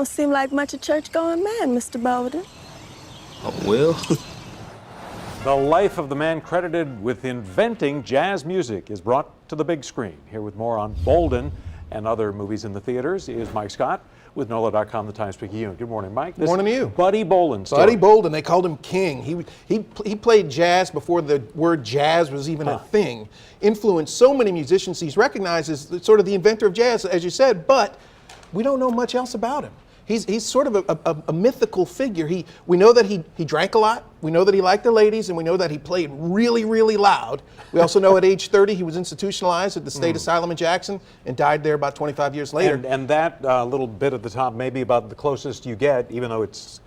don't seem like much a church-going man, Mr. Bolden. Oh, well. The life of the man credited with inventing jazz music is brought to the big screen. Here with more on Bolden and other movies in the theaters is Mike Scott with NOLA.com, the Times-Picayune. Good morning, Mike. Good morning to you. Buddy Bolden story. Buddy Bolden, they called him King. He played jazz before the word jazz was even a thing. Influenced so many musicians. He's recognized as sort of the inventor of jazz, as you said, but we don't know much else about him. He's sort of a mythical figure. We know that he drank a lot. We know that he liked the ladies, and we know that he played really, really loud. We also know at age 30 he was institutionalized at the State Asylum in Jackson and died there about 25 years later. And that little bit at the top may be about the closest you get, even though it's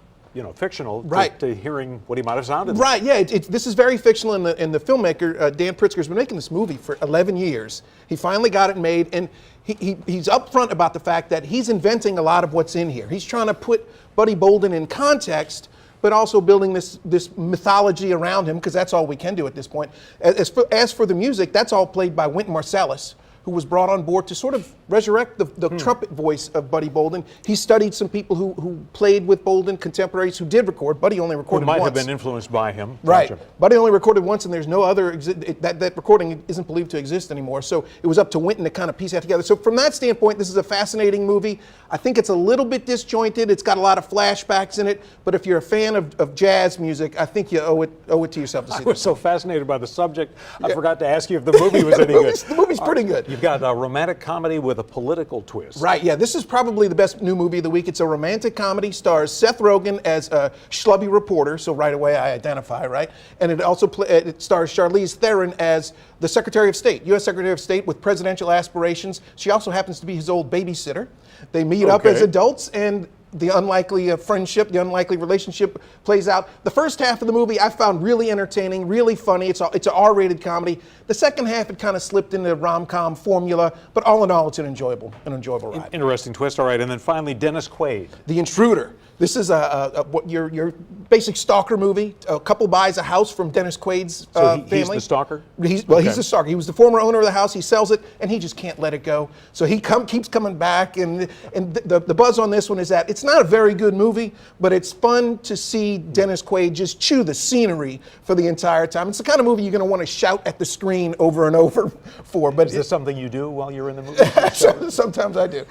fictional, right, to hearing what he might have sounded right, like. Yeah, this is very fictional, and the filmmaker, Dan Pritzker, has been making this movie for 11 years. He finally got it made, and he's upfront about the fact that he's inventing a lot of what's in here. He's trying to put Buddy Bolden in context, but also building this mythology around him, because that's all we can do at this point. As for the music, that's all played by Wynton Marsalis, who was brought on board to sort of resurrect the trumpet voice of Buddy Bolden. He studied some people who played with Bolden, contemporaries who did record. Buddy only recorded once. Who might have been influenced by him. Right. Gotcha. Buddy only recorded once, and there's no other, that recording isn't believed to exist anymore. So it was up to Wynton to kind of piece that together. So from that standpoint, this is a fascinating movie. I think it's a little bit disjointed. It's got a lot of flashbacks in it. But if you're a fan of jazz music, I think you owe it to yourself to see I was so fascinated by the subject, I forgot to ask you if the movie was any good. The movie's pretty good. You've got a romantic comedy with a political twist. Right, yeah. This is probably the best new movie of the week. It's a romantic comedy, stars Seth Rogen as a schlubby reporter, so right away I identify, right? And it also it stars Charlize Theron as the Secretary of State, U.S. Secretary of State with presidential aspirations. She also happens to be his old babysitter. They meet up as adults, and the unlikely friendship, the unlikely relationship plays out. The first half of the movie I found really entertaining, really funny. It's an R-rated comedy. The second half, it kind of slipped into rom-com formula, but all in all, it's an enjoyable ride. Interesting twist. All right, and then finally, Dennis Quaid. The Intruder. This is your basic stalker movie. A couple buys a house from Dennis Quaid's family. He's the stalker? He's the stalker. He was the former owner of the house. He sells it, and he just can't let it go. So he keeps coming back, and the buzz on this one is that it's not a very good movie, but it's fun to see Dennis Quaid just chew the scenery for the entire time. It's the kind of movie you're going to want to shout at the screen over and over for. But is this something you do while you're in the movie? Sometimes I do.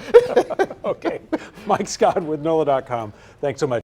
Okay. Mike Scott with NOLA.com. Thanks so much.